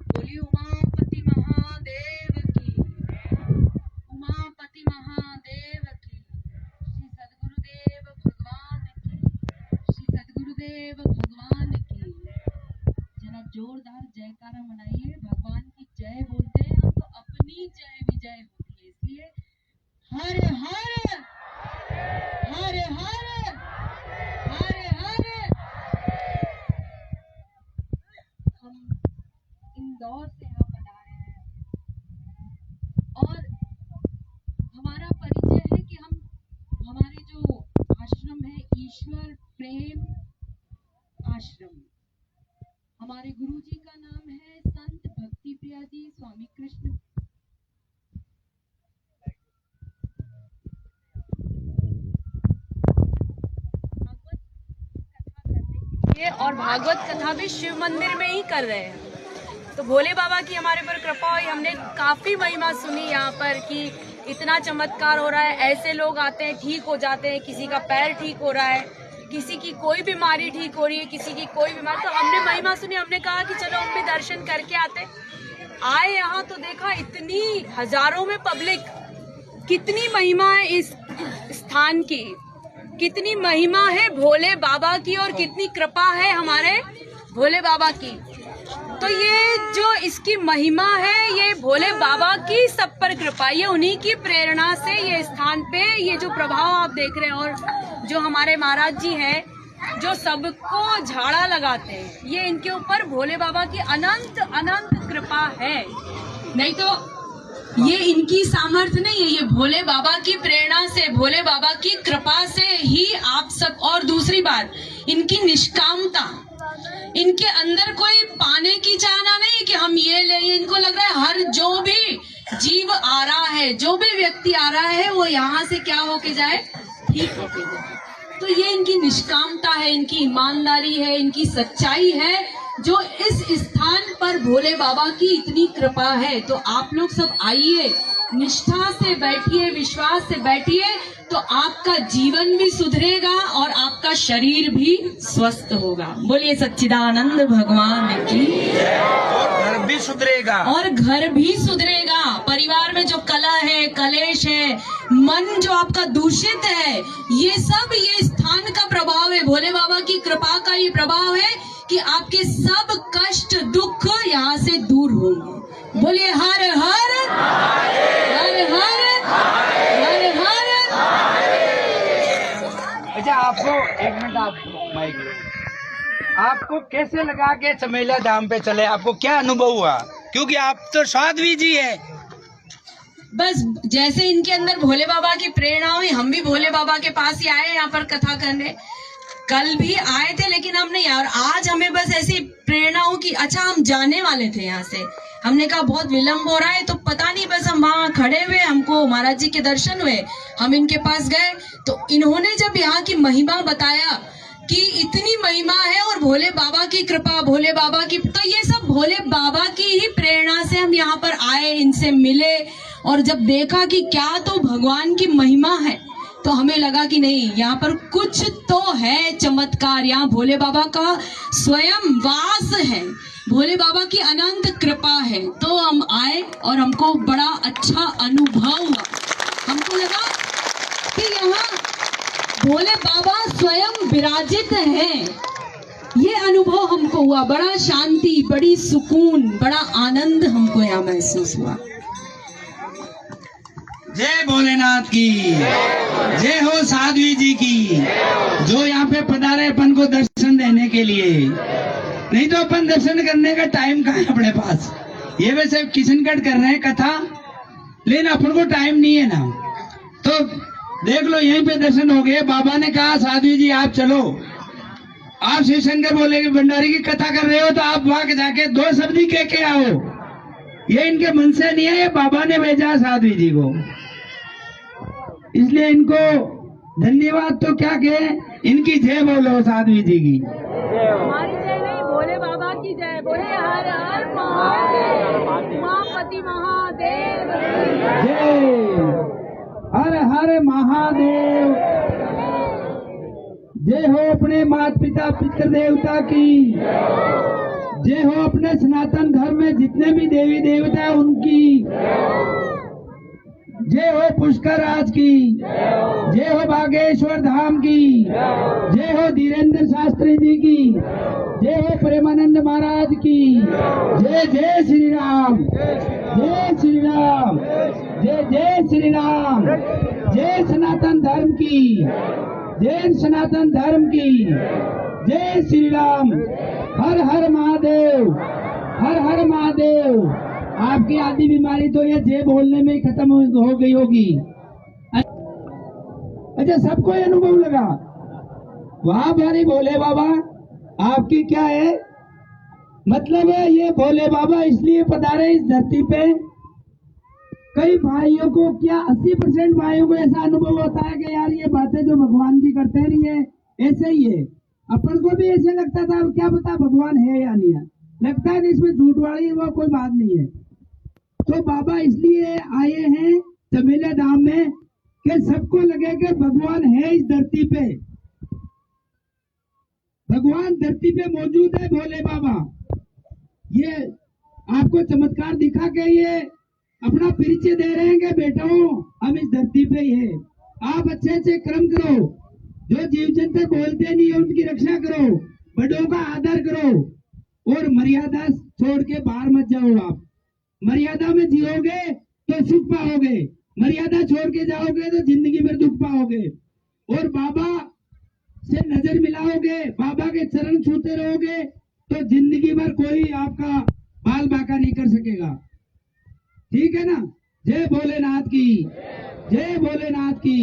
बोली उमापति महादेव की, उमापति महादेव की, श्री सद्गुरुदेव भगवान की, श्री सद्गुरुदेव भगवान की। जरा जोरदार जयकारा मनाइए। भगवान की जय बोलते हैं हम तो अपनी जय विजय होती है, इसलिए हर हर हर हर हर हर। हम इंदौर से यहाँ पधारे हैं और हमारा परिचय है कि हम हमारे जो आश्रम है ईश्वर प्रेम आश्रम। हमारे गुरु जी का नाम है संत भक्ति प्रिया जी स्वामी कृष्ण। और भागवत कथा भी शिव मंदिर में ही कर रहे हैं। तो भोले बाबा की हमारे पर कृपा हुई। हमने काफी महिमा सुनी यहाँ पर कि इतना चमत्कार हो रहा है, ऐसे लोग आते हैं ठीक हो जाते हैं, किसी का पैर ठीक हो रहा है, किसी की कोई बीमारी ठीक हो रही है, किसी की कोई बीमारी। तो हमने महिमा सुनी, हमने कहा कि चलो हम भी दर्शन करके आए यहाँ तो देखा इतनी हजारों में पब्लिक। कितनी महिमा है इस स्थान की, कितनी महिमा है भोले बाबा की और कितनी कृपा है हमारे भोले बाबा की। तो ये जो इसकी महिमा है ये भोले बाबा की सब पर कृपा, ये उन्हीं की प्रेरणा से ये स्थान पे ये जो प्रभाव आप देख रहे हैं। और जो हमारे महाराज जी हैं जो सबको झाड़ा लगाते हैं, ये इनके ऊपर भोले बाबा की अनंत अनंत कृपा है। नहीं तो ये इनकी सामर्थ्य नहीं है, ये भोले बाबा की प्रेरणा से, भोले बाबा की कृपा से ही आप सब। और दूसरी बात, इनकी निष्कामता, इनके अंदर कोई पाने की चाहना नहीं कि हम ये ले। इनको लग रहा है हर जो भी जीव आ रहा है, जो भी व्यक्ति आ रहा है वो यहाँ से क्या होके जाए, ठीक होके जाए। तो ये इनकी निष्कामता है, इनकी ईमानदारी है, इनकी सच्चाई है, जो इस स्थान पर भोले बाबा की इतनी कृपा है। तो आप लोग सब आइए, निष्ठा से बैठिए, विश्वास से बैठिए, तो आपका जीवन भी सुधरेगा और आपका शरीर भी स्वस्थ होगा। बोलिए सच्चिदानंद भगवान की। और घर भी सुधरेगा, और घर भी सुधरेगा। परिवार में जो कलह है, कलेश है, मन जो आपका दूषित है, ये सब ये स्थान का प्रभाव है, भोले बाबा की कृपा का ये प्रभाव है कि आपके सब कष्ट दुख यहाँ से दूर होंगे। बोलिए हर हर हर हर हर हर। अच्छा, आपको एक मिनट, आपको माइक, आपको कैसे लगा के चमेला धाम पे चले? आपको क्या अनुभव हुआ? क्योंकि आप तो साध्वी जी है। बस जैसे इनके अंदर भोले बाबा की प्रेरणा हुई, हम भी भोले बाबा के पास ही आए यहाँ पर कथा करने। कल भी आए थे लेकिन हम नहीं आए, और आज हमें बस ऐसी प्रेरणा हो कि अच्छा हम जाने वाले थे यहाँ से। हमने कहा बहुत विलम्ब हो रहा है, तो पता नहीं, बस हम वहाँ खड़े हुए, हमको महाराज जी के दर्शन हुए, हम इनके पास गए तो इन्होंने जब यहाँ की महिमा बताया कि इतनी महिमा है और भोले बाबा की कृपा, भोले बाबा की, तो ये सब भोले बाबा की ही प्रेरणा से हम यहाँ पर आए, इनसे मिले। और जब देखा कि क्या तो भगवान की महिमा है, तो हमें लगा कि नहीं, यहाँ पर कुछ तो है चमत्कार, यहाँ भोले बाबा का स्वयं वास है, भोले बाबा की अनंत कृपा है। तो हम आए और हमको बड़ा अच्छा अनुभव हुआ। हमको लगा कि यहाँ भोले बाबा स्वयं विराजित हैं, ये अनुभव हमको हुआ। बड़ा शांति, बड़ी सुकून, बड़ा आनंद हमको यहाँ महसूस हुआ। जय भोलेनाथ की जय हो, साध्वी जी की, जो यहाँ पे पधारे अपन को दर्शन देने के लिए। नहीं तो अपन दर्शन करने का टाइम कहाँ है अपने पास? ये वैसे किशनगढ़ कर रहे हैं कथा, लेकिन अपन को टाइम नहीं है ना। तो देख लो, यहीं पे दर्शन हो गए। बाबा ने कहा साध्वी जी आप चलो, आप शिव शंकर बोले कि भंडारी की कथा कर रहे हो तो आप वहां जाके 2 शब्द ही कह के आओ। ये इनके मन से नहीं है, ये बाबा ने भेजा साध्वी जी को, इसलिए इनको धन्यवाद। तो क्या कहे, इनकी जय बोलो साध्वी जी की। हमारी जय नहीं, भोले बाबा की जय। बोले हर हर महादेव, उमापति महादेव जय, हर हर महादेव। जय हो अपने माता पिता पितृ देवता की। जय हो अपने सनातन धर्म में जितने भी देवी देवता है उनकी, जय हो पुष्कर राज की, जय हो बागेश्वर धाम की, जय हो धीरेन्द्र शास्त्री जी की, जय हो प्रेमानंद महाराज की, जय जय श्री राम, जय श्री राम, जय जय श्री राम, जय सनातन धर्म की, जय सनातन धर्म की, जय श्री राम। हर हर महादेव, हर हर महादेव। आपकी आधी बीमारी तो ये जय बोलने में ही खत्म हो गई होगी। अच्छा, सबको ये अनुभव लगा? वाह भारी भोले बाबा, आपकी क्या है मतलब है? ये भोले बाबा इसलिए पधारे इस धरती पे। कई भाइयों को, क्या 80% भाइयों को ऐसा अनुभव होता है कि यार ये बातें जो भगवान की करते हैं ये ऐसे ही है। अपन को भी ऐसे लगता था, क्या पता भगवान है या नहीं है। लगता है कि इसमें झूठ वाली वो कोई बात नहीं है। तो बाबा इसलिए आए हैं चमेला धाम में कि सबको लगे कि भगवान है इस धरती पे, भगवान धरती पे मौजूद है। भोले बाबा ये आपको चमत्कार दिखा के ये अपना परिचय दे रहे हैं कि बेटो हम इस धरती पे ही है। आप अच्छे अच्छे कर्म करो, जो जीव जंतु बोलते नहीं है उनकी रक्षा करो, बड़ों का आदर करो और मर्यादा छोड़ के बाहर मत जाओ। आप मर्यादा में जियोगे तो सुख पाओगे, मर्यादा छोड़ के जाओगे तो जिंदगी में दुख पाओगे। और बाबा से नजर मिलाओगे, बाबा के चरण छूते रहोगे तो जिंदगी भर कोई आपका बाल बाका नहीं कर सकेगा। ठीक है ना? जय भोलेनाथ की, जय भोलेनाथ की।